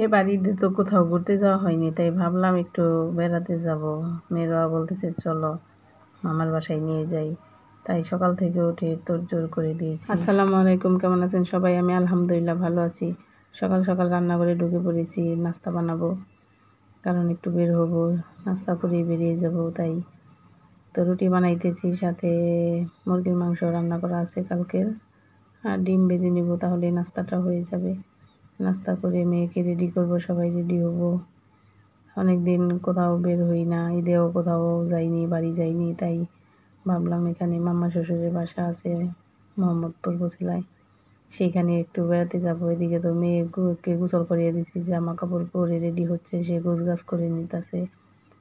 এবার ঈদে তো কোথাও ঘুরতে যাওয়া হয়নি, তাই ভাবলাম একটু বেড়াতে যাব। মেয়েরা বলতেছে চলো মামার বাসায় নিয়ে যাই, তাই সকাল থেকে উঠে তোড়জোড় করে দিয়েছি। আসসালামু আলাইকুম, কেমন আছেন সবাই? আমি আলহামদুলিল্লাহ ভালো আছি। সকাল সকাল রান্নাঘরে ঢুকে পড়েছি, নাস্তা বানাবো, কারণ একটু বের হব, নাস্তা করেই বেরিয়ে যাব। তাই তো রুটি বানাইতেছি, সাথে মুরগির মাংস রান্না করা আছে কালকের, আর ডিম ভেজে নিব, তাহলে নাস্তাটা হয়ে যাবে। নাস্তা করে মেয়েকে রেডি করব, সবাই রেডি হব। অনেকদিন কোথাও বের হই না, ঈদেও কোথাও যাইনি, বাড়ি যাইনি, তাই ভাবলাম এখানে মামা শ্বশুরের বাসা আছে মোহাম্মদপুর বছিলায়, সেইখানে একটু বেড়াতে যাব। এদিকে তো মেয়েকে গোসল করিয়ে দিয়েছি, জামা কাপড় পরে রেডি হচ্ছে, সে গোছগাছ করে নিতেছে,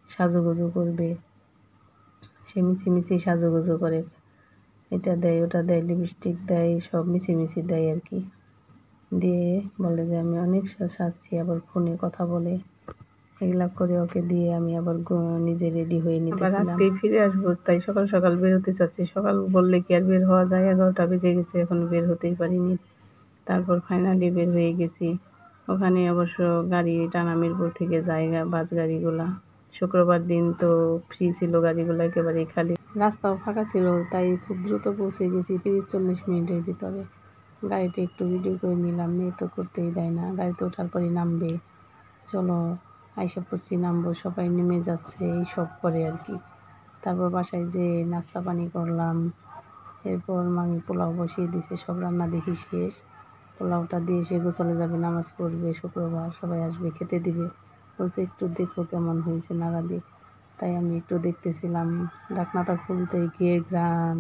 সাজুগুজু করবে। সে মিছিমিছি সাজুগুজু করে, এটা দেয় ওটা দেয়, লিপস্টিক দেয়, সব মিছিমিছি দেয় আর কি। দিয়ে বলে যে আমি অনেক সাজছি, আবার ফোনে কথা বলে, এগুলা করে ওকে দিয়ে আমি আবার নিজে রেডি হয়ে নিতেছিলাম। আজকেই ফিরে আসবো, তাই সকাল সকাল বের হতে চাচ্ছি। সকাল বললে কি আর বের হওয়া যায়? 11টা বেজে গেছে, এখন বের হতেই পারিনি। তারপর ফাইনালি বের হয়ে গেছি। ওখানে অবশ্য গাড়ি টানা মিরপুর থেকে জায়গা, বাস গাড়িগুলা। শুক্রবার দিন তো ফ্রি ছিল গাড়িগুলো, একেবারেই খালি, রাস্তাও ফাঁকা ছিল, তাই খুব দ্রুত পৌঁছে গেছি 30-40 মিনিটের ভিতরে। গাড়িতে একটু ভিডিও করে নিলাম, মেয়ে তো করতেই দেয় না। গাড়িতে ওঠার পরই নামবে, চলো আইসা পড়ছি, নামবো, সবাই নেমে যাচ্ছে, এই সব করে আর কি। তারপর বাসায় যেয়ে নাস্তা পানি করলাম। এরপর মামি পোলাও বসিয়ে দিছে, সব রান্না দেখি শেষ। পোলাওটা দিয়ে সে গোসলে যাবে, নামাজ পড়বে, শুক্রবার সবাই আসবে, খেতে দিবে। বলছে একটু দেখো কেমন হয়েছে নাড়া দিয়ে, তাই আমি একটু দেখতেছিলাম। ঢাকনাটা খুলতে গিয়ে ঘ্রাণ,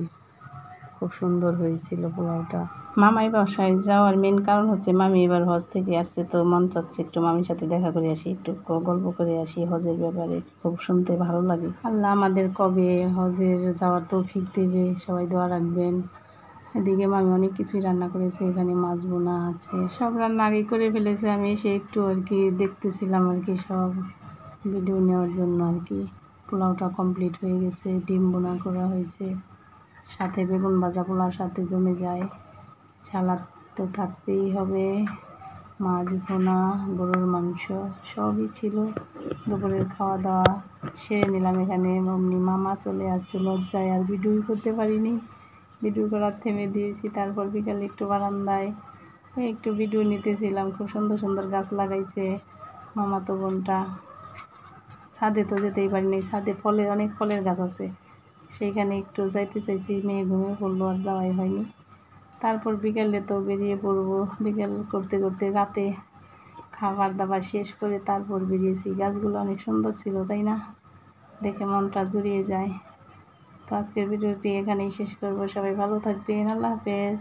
খুব সুন্দর হয়েছিল পোলাওটা। মামাই বাসায় যাওয়ার মেন কারণ হচ্ছে মামি এবার হজ থেকে আসছে, তো মন চাচ্ছে একটু মামির সাথে দেখা করে আসি, একটু গল্প করে আসি হজের ব্যাপারে, খুব শুনতে ভালো লাগে। আল্লাহ আমাদের কবে হজের যাওয়ার তৌফিক দেবে, সবাই দোয়া রাখবেন। এদিকে মামি অনেক কিছুই রান্না করেছে, এখানে মাছ বোনা আছে, সব রান্না আগে করে ফেলেছে। আমি এসে একটু আর কি দেখতেছিলাম আর কি, সব ভিডিও নেওয়ার জন্য আর কি। পোলাওটা কমপ্লিট হয়ে গেছে, ডিম বোনা করা হয়েছে, সাথে বেগুন ভাজা পোলাওর সাথে জমে যায়। সালাদ তো থাকতেই হবে, মাছ ভোনা, গরুর মাংস, সবই ছিল। দুপুরের খাওয়া দাওয়া সেরে নিলাম এখানে। অমনি মামা চলে আসছে, লজ্জায় আর ভিডিও করতে পারিনি, ভিডিও করার থেমে দিয়েছি। তারপর বিকালে একটু বারান্দায় একটু ভিডিও নিতেছিলাম, খুব সুন্দর সুন্দর গাছ লাগাইছে মামাতো বোনটা। ছাদে তো যেতেই পারিনি, ছাদে অনেক ফলের গাছ আছে, সেইখানে একটু যাইতে চাইছি, মেয়ে ঘুমিয়ে পড়লো, আর যাওয়াই হয়নি। তারপর বিকেলে তো বেরিয়ে পড়বো, বিকেল করতে করতে রাতে খাবার দাবার শেষ করে তারপর বেরিয়েছি। গাছগুলো অনেক সুন্দর ছিল, তাই না? দেখে মনটা জুড়িয়ে যায়। তো আজকের ভিডিওটি এখানেই শেষ করবো, সবাই ভালো থাকবেন, আল্লাহ হাফেজ।